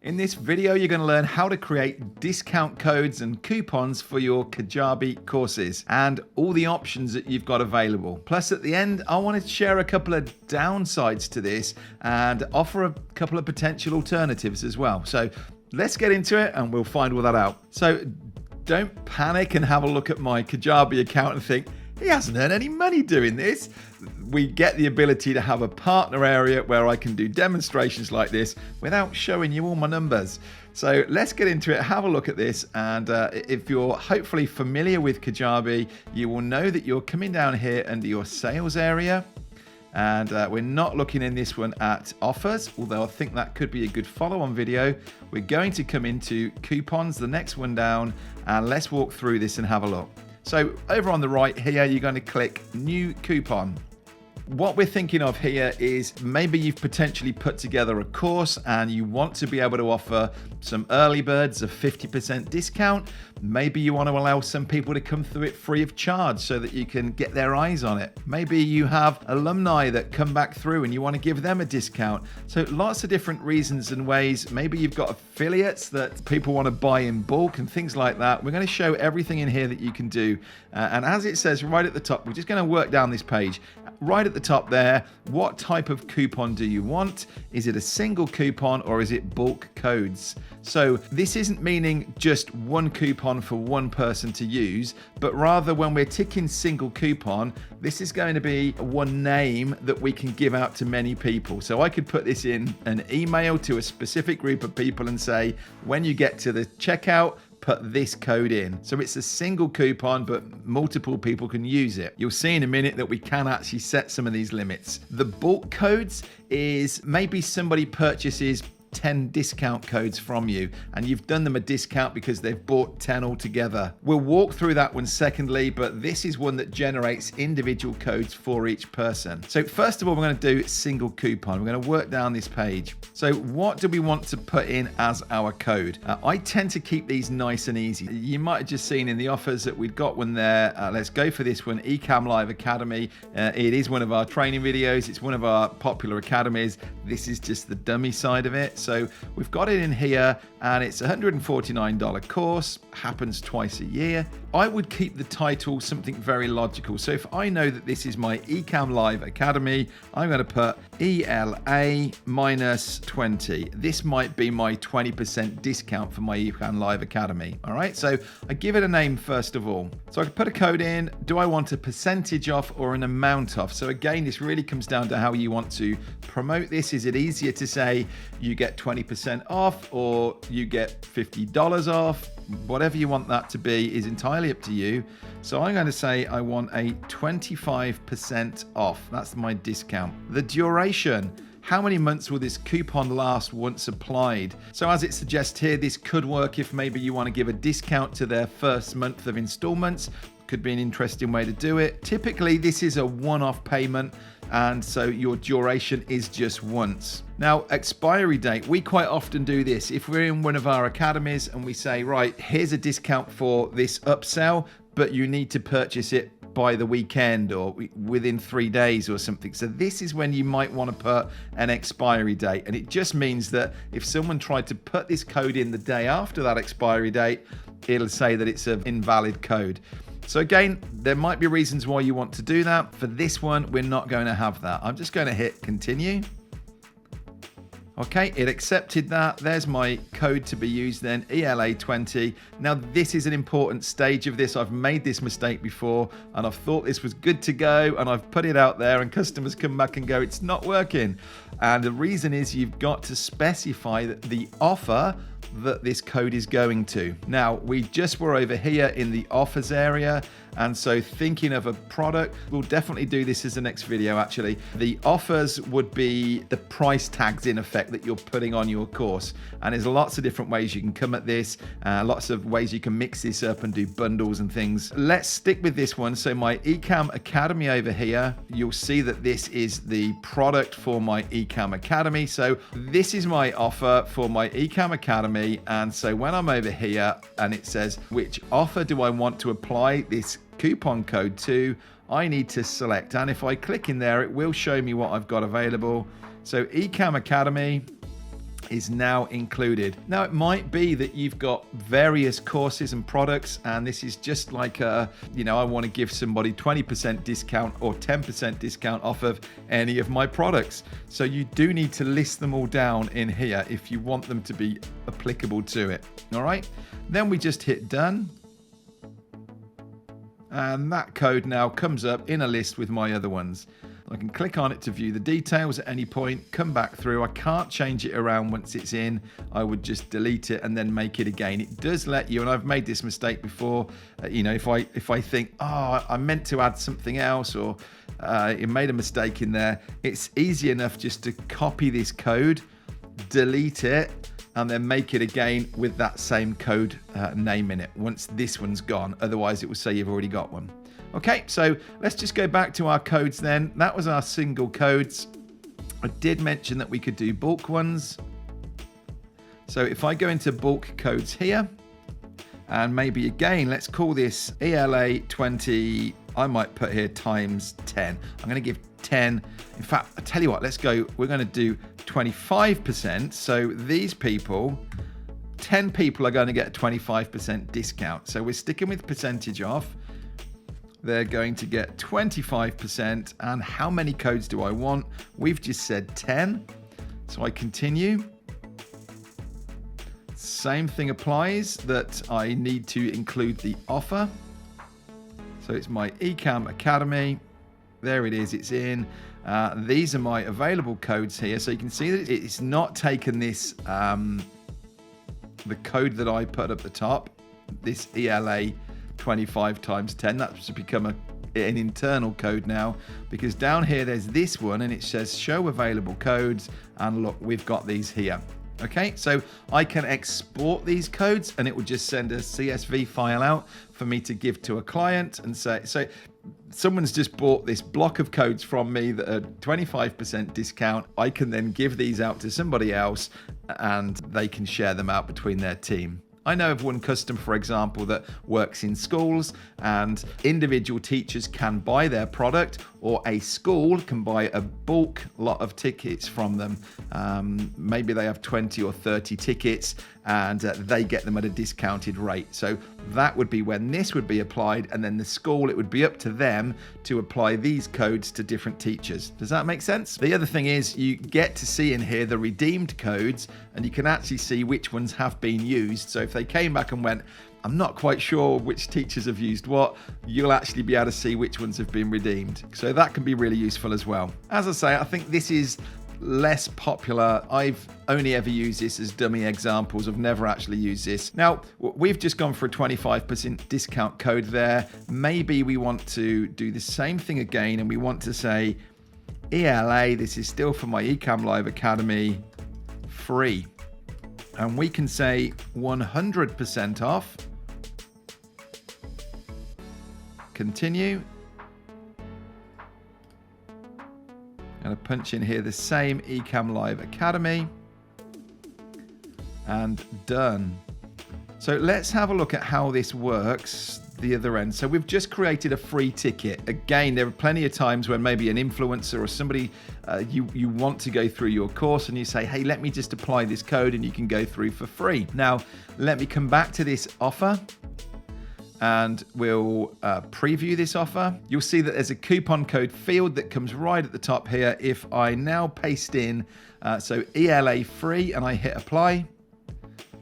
In this video, you're going to learn how to create discount codes and coupons for your Kajabi courses and all the options that you've got available. Plus, at the end, I wanted to share a couple of downsides to this and offer a couple of potential alternatives as well. So let's get into it and we'll find all that out. So don't panic and have a look at my Kajabi account and think, he hasn't earned any money doing this. We get the ability to have a partner area where I can do demonstrations like this without showing you all my numbers. So let's get into it, have a look at this. And if you're hopefully familiar with Kajabi, you will know that you're coming down here under your sales area. And we're not looking in this one at offers, although I think that could be a good follow-on video. We're going to come into coupons, the next one down, and let's walk through this and have a look. So over on the right here, you're going to click New Coupon. What we're thinking of here is maybe you've potentially put together a course and you want to be able to offer some early birds a 50% discount. Maybe you want to allow some people to come through it free of charge so that you can get their eyes on it. Maybe you have alumni that come back through and you want to give them a discount. So lots of different reasons and ways. Maybe you've got affiliates that people want to buy in bulk and things like that. We're going to show everything in here that you can do. And as it says right at the top, we're just going to work down this page. Right at the top there, what type of coupon do you want? Is it a single coupon or is it bulk codes? So this isn't meaning just one coupon for one person to use, but rather when we're ticking single coupon, this is going to be one name that we can give out to many people. So I could put this in an email to a specific group of people and say, when you get to the checkout, put this code in. So it's a single coupon, but multiple people can use it. You'll see in a minute that we can actually set some of these limits. The bulk codes is maybe somebody purchases 10 discount codes from you and you've done them a discount because they've bought 10 altogether. We'll walk through that one secondly, but this is one that generates individual codes for each person. So first of all, we're going to do single coupon. We're going to work down this page. So what do we want to put in as our code? I tend to keep these nice and easy. You might have just seen in the offers that we've got one there. Let's go for this one, Ecamm Live Academy. It is one of our training videos. It's one of our popular academies. This is just the dummy side of it. So we've got it in here and it's a $149 course, happens twice a year. I would keep the title something very logical. So if I know that this is my Ecamm Live Academy, I'm going to put ELA minus 20. This might be my 20% discount for my Ecamm Live Academy. All right, so I give it a name first of all. So I can put a code in. Do I want a percentage off or an amount off? So again, this really comes down to how you want to promote this. Is it easier to say you get 20% off or you get $50 off? Whatever you want that to be is entirely up to you. So I'm going to say I want a 25% off. That's my discount. The duration. How many months will this coupon last once applied? So as it suggests here, this could work if maybe you want to give a discount to their first month of installments. Could be an interesting way to do it. Typically, this is a one-off payment, and so your duration is just once. Now, expiry date, we quite often do this. If we're in one of our academies and we say, right, here's a discount for this upsell, but you need to purchase it by the weekend or within 3 days or something. So this is when you might want to put an expiry date. And it just means that if someone tried to put this code in the day after that expiry date, it'll say that it's an invalid code. So again, there might be reasons why you want to do that. For this one, we're not going to have that. I'm just going to hit continue. Okay, it accepted that. There's my code to be used then, ELA20. Now, this is an important stage of this. I've made this mistake before and I've thought this was good to go and I've put it out there and customers come back and go, it's not working. And the reason is you've got to specify that the offer that this code is going to. Now, we just were over here in the offers area. And so thinking of a product, we'll definitely do this as the next video actually. The offers would be the price tags in effect that you're putting on your course. And there's lots of different ways you can come at this, lots of ways you can mix this up and do bundles and things. Let's stick with this one. So my Ecamm Academy over here, you'll see that this is the product for my Ecamm Academy. So this is my offer for my Ecamm Academy. And so when I'm over here and it says, which offer do I want to apply this coupon code to, I need to select, and if I click in there it will show me what I've got available. So Ecamm Academy, is now included. Now, it might be that you've got various courses and products, and this is just like I want to give somebody 20% discount or 10% discount off of any of my products. So you do need to list them all down in here if you want them to be applicable to it. All right. Then we just hit done. And that code now comes up in a list with my other ones. I can click on it to view the details at any point, come back through. I can't change it around once it's in. I would just delete it and then make it again. It does let you, and I've made this mistake before, if I think, I meant to add something else, or it made a mistake in there, it's easy enough just to copy this code, delete it, and then make it again with that same code name in it once this one's gone. Otherwise, it will say you've already got one. Okay, so let's just go back to our codes then. That was our single codes. I did mention that we could do bulk ones. So if I go into bulk codes here, and maybe again, let's call this ELA 20, I might put here times 10. I'm going to give 10. In fact, I tell you what, we're going to do 25%. So these people, 10 people are going to get a 25% discount. So we're sticking with percentage off. They're going to get 25%. And how many codes do I want? We've just said 10. So I continue. Same thing applies, that I need to include the offer. So it's my Ecamm Academy. There it is, it's in. These are my available codes here. So you can see that it's not taken this, the code that I put up the top, this ELA 25 times 10. That's become an internal code now, because down here there's this one and it says show available codes, and look, we've got these here. Okay, so I can export these codes and it will just send a CSV file out for me to give to a client and say, so someone's just bought this block of codes from me that are 25% discount. I can then give these out to somebody else and they can share them out between their team. I know of one customer, for example, that works in schools, and individual teachers can buy their product, or a school can buy a bulk lot of tickets from them. Maybe they have 20 or 30 tickets and they get them at a discounted rate. So that would be when this would be applied, and then the school, it would be up to them to apply these codes to different teachers. Does that make sense? The other thing is you get to see in here the redeemed codes, and you can actually see which ones have been used. So if they came back and went, I'm not quite sure which teachers have used what, you'll actually be able to see which ones have been redeemed. So that can be really useful as well. As I say, I think this is less popular. I've only ever used this as dummy examples. I've never actually used this. Now, we've just gone for a 25% discount code there. Maybe we want to do the same thing again, and we want to say ELA, this is still for my Ecamm Live Academy, free. And we can say 100% off. Continue. I'm going to punch in here the same Ecamm Live Academy, and done. So let's have a look at how this works the other end. So we've just created a free ticket. Again, there are plenty of times when maybe an influencer or somebody you want to go through your course, and you say, hey, let me just apply this code and you can go through for free. Now, let me come back to this offer, and we'll preview this offer. You'll see that there's a coupon code field that comes right at the top here. If I now paste in, so ELA free, and I hit apply,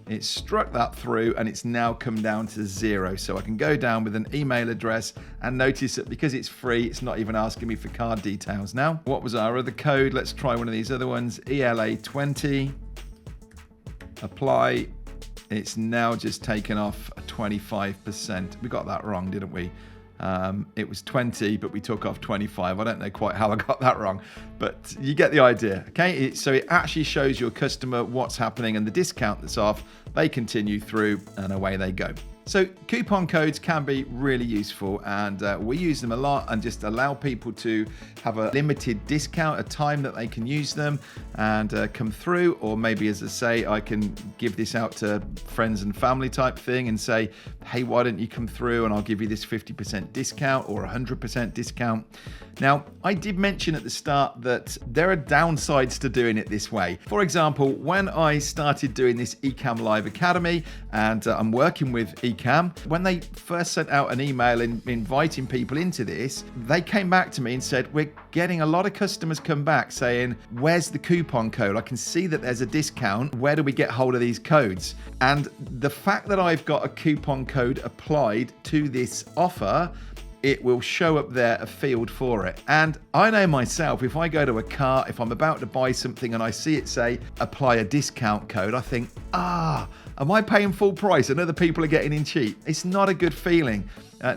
it struck that through, and it's now come down to 0. So I can go down with an email address, and notice that because it's free, it's not even asking me for card details now. What was our other code? Let's try one of these other ones. ELA 20, apply. It's now just taken off a 25%. We got that wrong, didn't we? It was 20, but we took off 25. I don't know quite how I got that wrong, but you get the idea. Okay, so it actually shows your customer what's happening and the discount that's off. They continue through and away they go. So coupon codes can be really useful, and we use them a lot and just allow people to have a limited discount, a time that they can use them and come through. Or maybe, as I say, I can give this out to friends and family type thing and say, hey, why don't you come through and I'll give you this 50% discount or 100% discount. Now, I did mention at the start that there are downsides to doing it this way. For example, when I started doing this Ecamm Live Academy, and I'm working with Ecamm, when they first sent out an email inviting people into this, they came back to me and said, we're getting a lot of customers come back saying, where's the coupon code? I can see that there's a discount. Where do we get hold of these codes? And the fact that I've got a coupon code applied to this offer, it will show up there a field for it. And I know myself, if I go to a cart, if I'm about to buy something and I see it say apply a discount code, I think, am I paying full price and other people are getting in cheap? It's not a good feeling.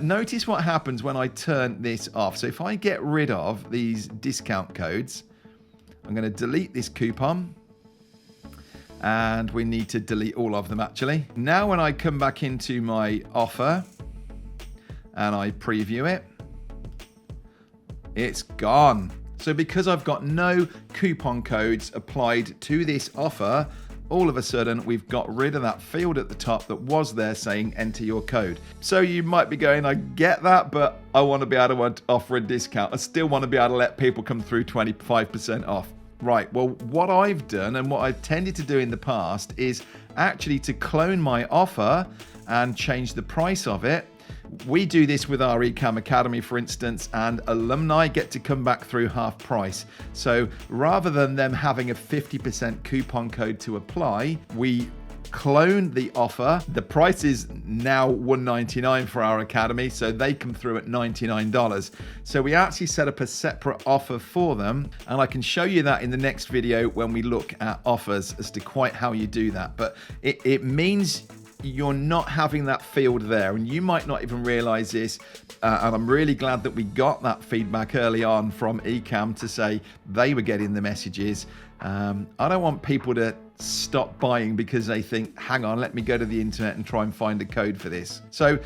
Notice what happens when I turn this off. So if I get rid of these discount codes, I'm going to delete this coupon. And we need to delete all of them actually. Now when I come back into my offer, and I preview it, it's gone. So because I've got no coupon codes applied to this offer, all of a sudden we've got rid of that field at the top that was there saying enter your code. So you might be going, I get that, but I want to be able to offer a discount. I still want to be able to let people come through 25% off. Right, well, what I've done and what I've tended to do in the past is actually to clone my offer and change the price of it. We do this with our Ecamm Academy, for instance, and alumni get to come back through half price. So rather than them having a 50% coupon code to apply, we clone the offer. The price is now $199 for our Academy, so they come through at $99. So we actually set up a separate offer for them, and I can show you that in the next video when we look at offers as to quite how you do that. But it means you're not having that field there, and you might not even realize this, and I'm really glad that we got that feedback early on from Ecamm to say they were getting the messages. I don't want people to stop buying because they think, hang on, let me go to the internet and try and find a code for this. So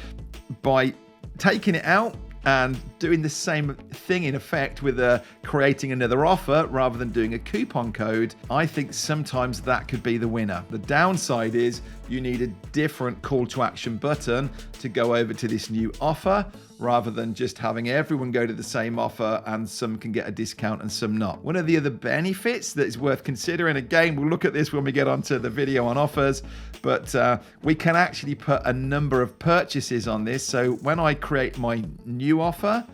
by taking it out and doing the same thing in effect with creating another offer rather than doing a coupon code, I think sometimes that could be the winner. The downside is you need a different call to action button to go over to this new offer rather than just having everyone go to the same offer and some can get a discount and some not. One of the other benefits that is worth considering, again, we'll look at this when we get onto the video on offers, but we can actually put a number of purchases on this. So when I create my new offer,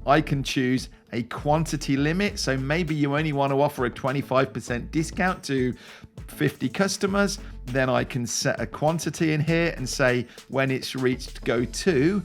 I can choose a quantity limit. So maybe you only want to offer a 25% discount to 50 customers. Then I can set a quantity in here and say when it's reached, go to,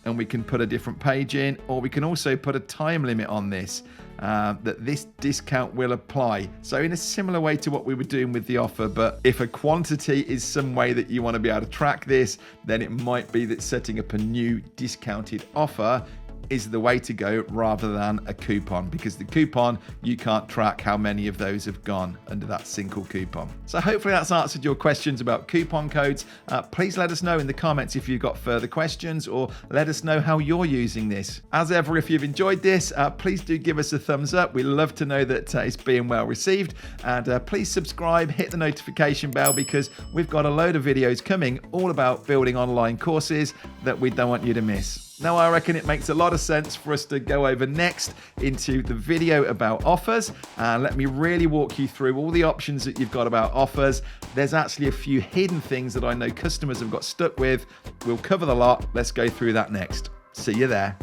and we can put a different page in, or we can also put a time limit on this, that this discount will apply. So in a similar way to what we were doing with the offer, but if a quantity is some way that you want to be able to track this, then it might be that setting up a new discounted offer is the way to go rather than a coupon, because the coupon, you can't track how many of those have gone under that single coupon. So hopefully that's answered your questions about coupon codes. Please let us know in the comments if you've got further questions, or let us know how you're using this. As ever, if you've enjoyed this, please do give us a thumbs up. We love to know that it's being well received, and please subscribe, hit the notification bell, because we've got a load of videos coming all about building online courses that we don't want you to miss. Now, I reckon it makes a lot of sense for us to go over next into the video about offers, and let me really walk you through all the options that you've got about offers. There's actually a few hidden things that I know customers have got stuck with. We'll cover the lot. Let's go through that next. See you there.